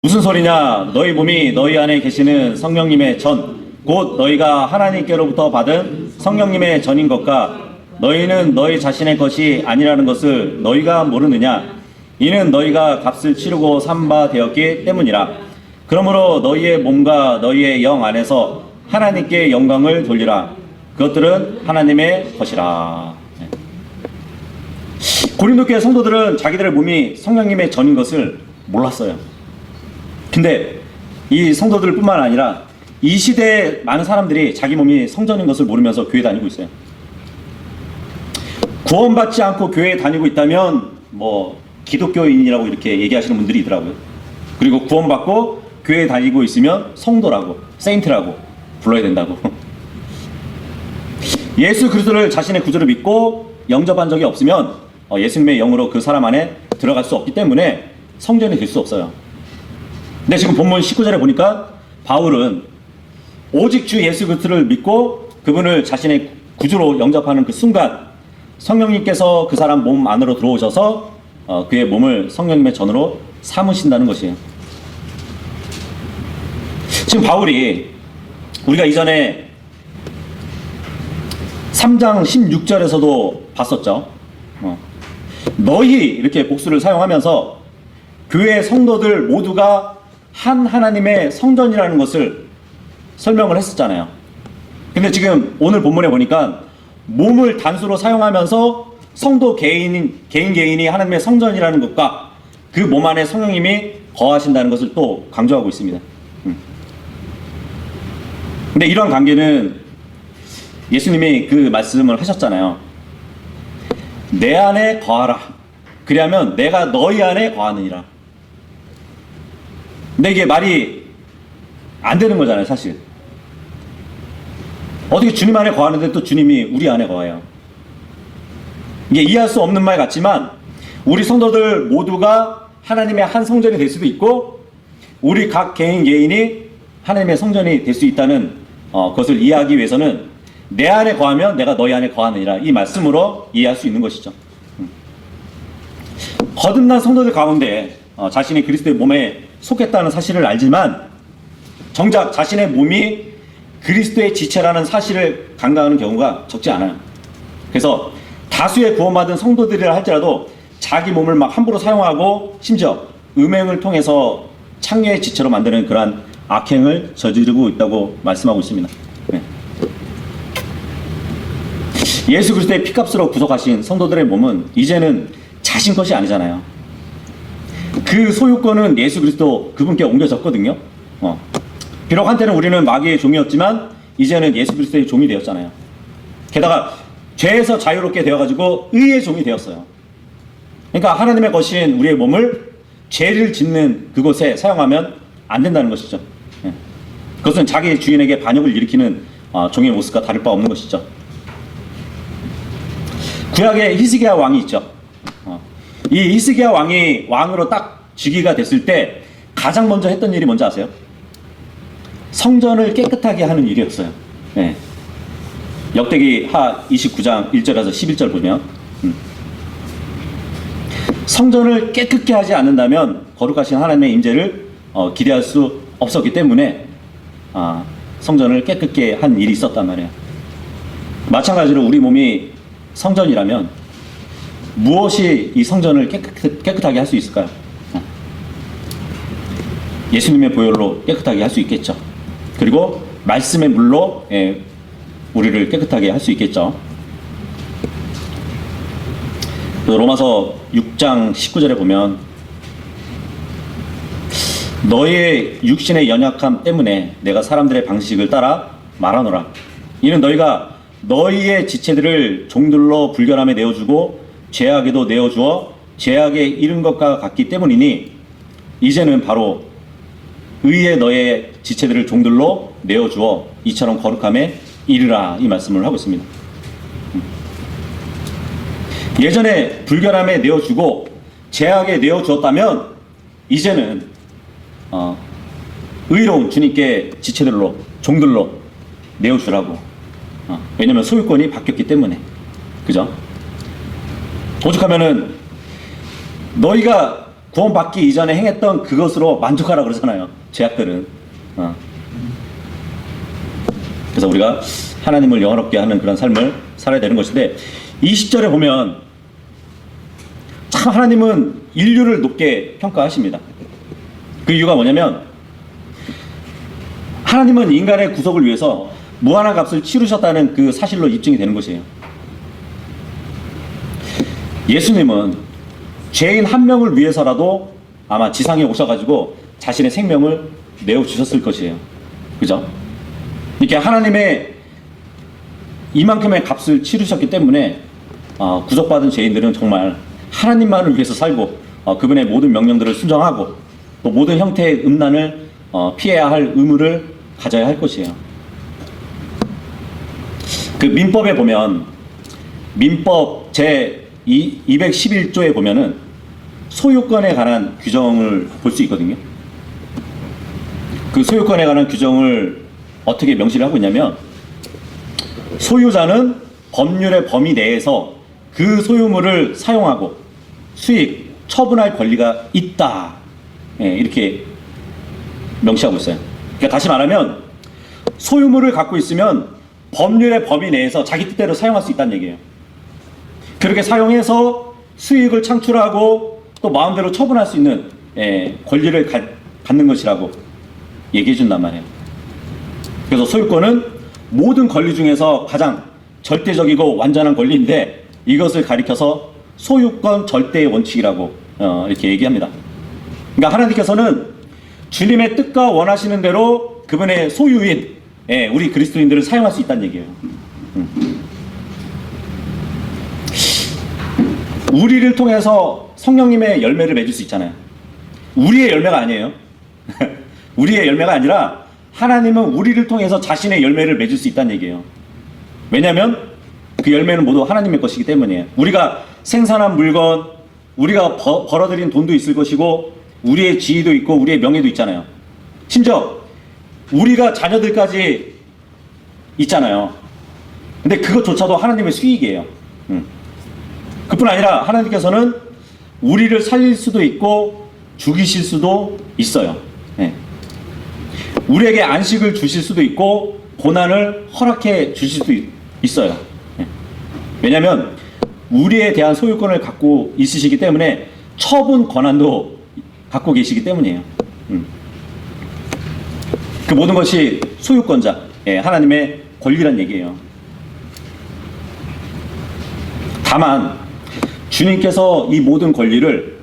무슨 소리냐? 너희 몸이 너희 안에 계시는 성령님의 전, 곧 너희가 하나님께로부터 받은 성령님의 전인 것과 너희는 너희 자신의 것이 아니라는 것을 너희가 모르느냐? 이는 너희가 값을 치르고 산 바 되었기 때문이라. 그러므로 너희의 몸과 너희의 영 안에서 하나님께 영광을 돌리라. 그것들은 하나님의 것이라. 고린도 교회 성도들은 자기들의 몸이 성령님의 전인 것을 몰랐어요. 근데 이 성도들 뿐만 아니라 이 시대에 많은 사람들이 자기 몸이 성전인 것을 모르면서 교회 다니고 있어요. 구원받지 않고 교회에 다니고 있다면 기독교인이라고 이렇게 얘기하시는 분들이 있더라고요. 그리고 구원받고 교회에 다니고 있으면 성도라고, 세인트라고 불러야 된다고. 예수 그리스도를 자신의 구주로 믿고 영접한 적이 없으면 예수님의 영으로 그 사람 안에 들어갈 수 없기 때문에 성전이 될 수 없어요. 근데 지금 본문 19절에 보니까 바울은 오직 주 예수 그리스도를 믿고 그분을 자신의 구주로 영접하는 그 순간 성령님께서 그 사람 몸 안으로 들어오셔서 그의 몸을 성령님의 전으로 삼으신다는 것이에요. 지금 바울이 우리가 이전에 3장 16절에서도 봤었죠. 너희 이렇게 복수를 사용하면서 교회 성도들 모두가 한 하나님의 성전이라는 것을 설명을 했었잖아요. 근데 지금 오늘 본문에 보니까 몸을 단수로 사용하면서 성도 개인이 하나님의 성전이라는 것과 그 몸 안에 성령님이 거하신다는 것을 또 강조하고 있습니다. 근데 이러한 관계는 예수님이 그 말씀을 하셨잖아요. 내 안에 거하라. 그리하면 내가 너희 안에 거하느니라. 근데 이게 말이 안 되는 거잖아요, 사실. 어떻게 주님 안에 거하는데 또 주님이 우리 안에 거해요? 이게 이해할 수 없는 말 같지만 우리 성도들 모두가 하나님의 한 성전이 될 수도 있고 우리 각 개인이 하나님의 성전이 될 수 있다는 것을 이해하기 위해서는 내 안에 거하면 내가 너희 안에 거하느니라, 이 말씀으로 이해할 수 있는 것이죠. 거듭난 성도들 가운데 자신이 그리스도의 몸에 속했다는 사실을 알지만 정작 자신의 몸이 그리스도의 지체라는 사실을 간과하는 경우가 적지 않아요. 그래서 다수의 구원받은 성도들이라 할지라도 자기 몸을 막 함부로 사용하고 심지어 음행을 통해서 창녀의 지체로 만드는 그러한 악행을 저지르고 있다고 말씀하고 있습니다. 네. 예수 그리스도의 피값으로 구속하신 성도들의 몸은 이제는 자신 것이 아니잖아요. 그 소유권은 예수 그리스도 그분께 옮겨졌거든요. 비록 한때는 우리는 마귀의 종이었지만 이제는 예수 그리스도의 종이 되었잖아요. 게다가 죄에서 자유롭게 되어가지고 의의 종이 되었어요. 그러니까 하나님의 것인 우리의 몸을 죄를 짓는 그곳에 사용하면 안 된다는 것이죠. 그것은 자기 주인에게 반역을 일으키는 종의 모습과 다를 바 없는 것이죠. 구약에 히스기야 왕이 있죠. 이 히스기야 왕이 왕으로 딱 즉위가 됐을 때 가장 먼저 했던 일이 뭔지 아세요? 성전을 깨끗하게 하는 일이었어요. 네. 역대기 하 29장 1절에서 11절 보면 성전을 깨끗게 하지 않는다면 거룩하신 하나님의 임재를 기대할 수 없었기 때문에 성전을 깨끗게 한 일이 있었단 말이에요. 마찬가지로 우리 몸이 성전이라면 무엇이 이 성전을 깨끗하게 할 수 있을까요? 예수님의 보혈로 깨끗하게 할 수 있겠죠. 그리고 말씀의 물로 우리를 깨끗하게 할 수 있겠죠. 로마서 6장 19절에 보면 너의 육신의 연약함 때문에 내가 사람들의 방식을 따라 말하노라. 이는 너희가 너희의 지체들을 종들로 불결함에 내어주고 죄악에도 내어주어 죄악에 이른 것과 같기 때문이니 이제는 바로 의의 너의 지체들을 종들로 내어주어 이처럼 거룩함에 이르라, 이 말씀을 하고 있습니다. 예전에 불결함에 내어주고 죄악에 내어주었다면 이제는 의로운 주님께 지체들로 종들로 내어주라고. 왜냐하면 소유권이 바뀌었기 때문에. 그죠? 오죽하면은 너희가 구원받기 이전에 행했던 그것으로 만족하라 그러잖아요. 죄악들은. 그래서 우리가 하나님을 영화롭게 하는 그런 삶을 살아야 되는 것인데, 이 10절에 보면 참 하나님은 인류를 높게 평가하십니다. 그 이유가 뭐냐면, 하나님은 인간의 구속을 위해서 무한한 값을 치르셨다는 그 사실로 입증이 되는 것이에요. 예수님은 죄인 한 명을 위해서라도 아마 지상에 오셔가지고 자신의 생명을 내어주셨을 것이에요. 그죠? 이렇게 하나님의 이만큼의 값을 치르셨기 때문에 구속받은 죄인들은 정말 하나님만을 위해서 살고 그분의 모든 명령들을 순종하고 또 모든 형태의 음란을 피해야 할 의무를 가져야 할 것이에요. 그 민법에 보면 민법 제 211조에 보면은 소유권에 관한 규정을 볼 수 있거든요. 그 소유권에 관한 규정을 어떻게 명시를 하고 있냐면, 소유자는 법률의 범위 내에서 그 소유물을 사용하고 수익, 처분할 권리가 있다. 이렇게 명시하고 있어요. 그러니까 다시 말하면 소유물을 갖고 있으면 법률의 범위 내에서 자기 뜻대로 사용할 수 있다는 얘기예요. 그렇게 사용해서 수익을 창출하고 또 마음대로 처분할 수 있는 권리를 갖는 것이라고 얘기해 준단 말이에요. 그래서 소유권은 모든 권리 중에서 가장 절대적이고 완전한 권리인데, 이것을 가리켜서 소유권 절대의 원칙이라고 이렇게 얘기합니다. 그러니까 하나님께서는 주님의 뜻과 원하시는 대로 그분의 소유인 우리 그리스도인들을 사용할 수 있다는 얘기예요. 우리를 통해서 성령님의 열매를 맺을 수 있잖아요. 우리의 열매가 아니에요. 우리의 열매가 아니라 하나님은 우리를 통해서 자신의 열매를 맺을 수 있다는 얘기예요. 왜냐하면 그 열매는 모두 하나님의 것이기 때문이에요. 우리가 생산한 물건, 우리가 벌어들인 돈도 있을 것이고 우리의 지위도 있고 우리의 명예도 있잖아요. 심지어 우리가 자녀들까지 있잖아요. 근데 그것조차도 하나님의 수익이에요. 그뿐 아니라 하나님께서는 우리를 살릴 수도 있고 죽이실 수도 있어요. 우리에게 안식을 주실 수도 있고 고난을 허락해 주실 수도 있어요. 왜냐하면 우리에 대한 소유권을 갖고 있으시기 때문에 처분 권한도 갖고 계시기 때문이에요. 그 모든 것이 소유권자, 하나님의 권리란 얘기예요. 다만 주님께서 이 모든 권리를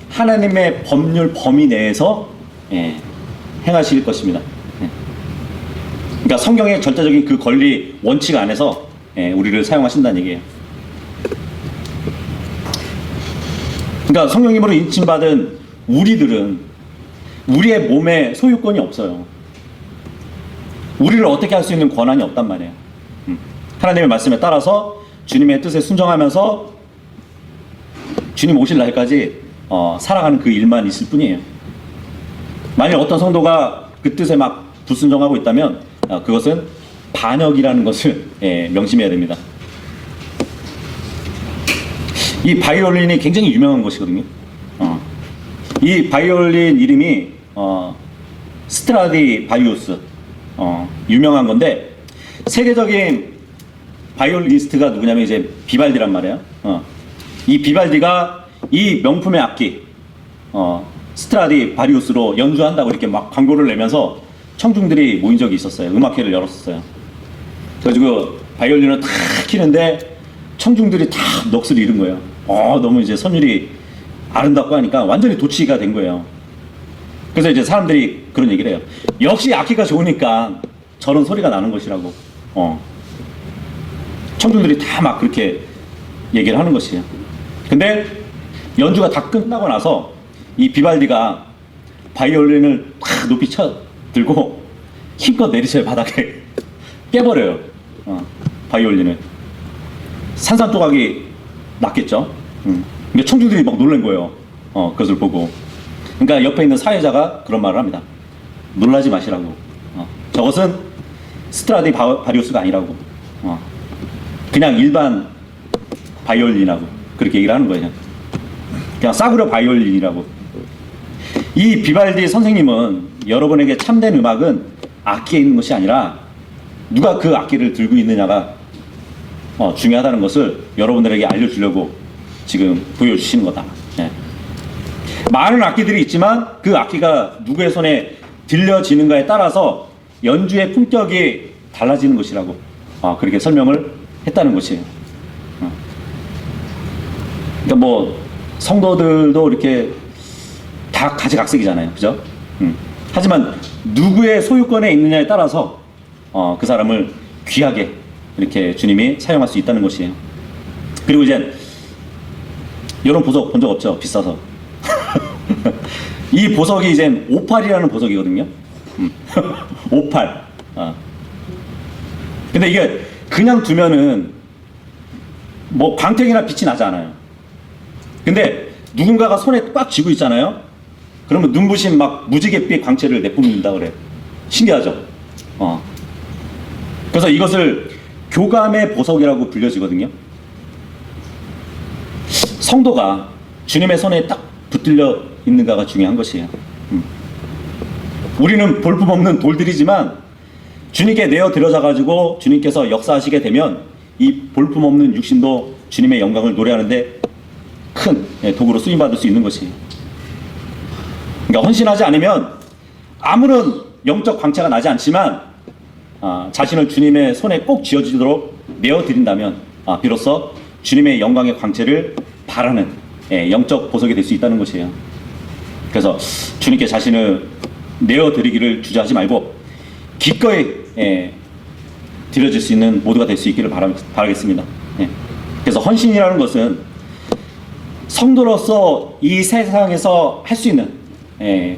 하나님의 법률 범위 내에서 행하실 것입니다. 그러니까 성경의 절대적인 그 권리 원칙 안에서 우리를 사용하신다는 얘기예요. 그러니까 성령님으로 인침받은 우리들은 우리의 몸에 소유권이 없어요. 우리를 어떻게 할 수 있는 권한이 없단 말이에요. 하나님의 말씀에 따라서 주님의 뜻에 순종하면서 주님 오실 날까지 살아가는 그 일만 있을 뿐이에요. 만일 어떤 성도가 그 뜻에 막 불순종하고 있다면 그것은 반역이라는 것을 명심해야 됩니다. 이 바이올린이 굉장히 유명한 것이거든요. 이 바이올린 이름이 스트라디바리우스, 유명한 건데, 세계적인 바이올리니스트가 누구냐면 이제 비발디란 말이에요. 이 비발디가 이 명품의 악기 스트라디바리우스로 연주한다고 이렇게 막 광고를 내면서 청중들이 모인 적이 있었어요. 음악회를 열었었어요. 그래가지고 바이올린을 탁 키는데 청중들이 다 넋을 잃은 거예요. 너무 이제 선율이 아름답고 하니까 완전히 도취가 된 거예요. 그래서 이제 사람들이 그런 얘기를 해요. 역시 악기가 좋으니까 저런 소리가 나는 것이라고. 청중들이 다 막 그렇게 얘기를 하는 것이에요. 근데 연주가 다 끝나고 나서 이 비발디가 바이올린을 탁 높이 들고 힘껏 내리쳐요. 바닥에 깨버려요. 바이올린을. 산산조각이 났겠죠. 근데 청중들이 막 놀란 거예요. 그것을 보고. 그러니까 옆에 있는 사회자가 그런 말을 합니다. 놀라지 마시라고. 저것은 스트라디바리우스가 아니라고. 그냥 일반 바이올린이라고 그렇게 얘기를 하는 거예요. 그냥 싸구려 바이올린이라고 이 비발디 선생님은 여러분에게 참된 음악은 악기에 있는 것이 아니라 누가 그 악기를 들고 있느냐가 중요하다는 것을 여러분들에게 알려주려고 지금 보여주시는 거다. 예. 많은 악기들이 있지만 그 악기가 누구의 손에 들려지는가에 따라서 연주의 품격이 달라지는 것이라고 그렇게 설명을 했다는 것이에요. 그러니까 뭐 성도들도 이렇게 다 가지각색이잖아요, 그죠? 하지만 누구의 소유권에 있느냐에 따라서 그 사람을 귀하게 이렇게 주님이 사용할 수 있다는 것이에요. 그리고 이제 이런 보석 본 적 없죠? 비싸서. 이 보석이 이제 오팔이라는 보석이거든요. 오팔. 근데 이게 그냥 두면은 뭐 광택이나 빛이 나지 않아요. 근데 누군가가 손에 꽉 쥐고 있잖아요. 그러면 눈부신 막 무지갯빛 광채를 내뿜는다 그래. 신기하죠? 그래서 이것을 교감의 보석이라고 불려지거든요. 성도가 주님의 손에 딱 붙들려 있는가가 중요한 것이에요. 우리는 볼품없는 돌들이지만 주님께 내어 드려져 가지고 주님께서 역사하시게 되면 이 볼품없는 육신도 주님의 영광을 노래하는데 큰 도구로 쓰임받을 수 있는 것이에요. 그러니까 헌신하지 않으면 아무런 영적 광채가 나지 않지만 자신을 주님의 손에 꼭 쥐어지도록 내어드린다면 비로소 주님의 영광의 광채를 바라는 영적 보석이 될 수 있다는 것이에요. 그래서 주님께 자신을 내어드리기를 주저하지 말고 기꺼이 드려질 수 있는 모두가 될 수 있기를 바라겠습니다. 그래서 헌신이라는 것은 성도로서 이 세상에서 할 수 있는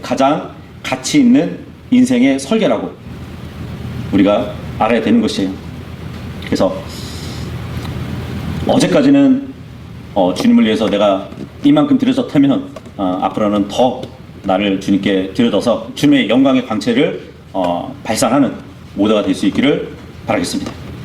가장 가치 있는 인생의 설계라고 우리가 알아야 되는 것이에요. 그래서 어제까지는 주님을 위해서 내가 이만큼 드려졌다면 앞으로는 더 나를 주님께 드려져서 주님의 영광의 광채를 발산하는 모두가 될 수 있기를 바라겠습니다.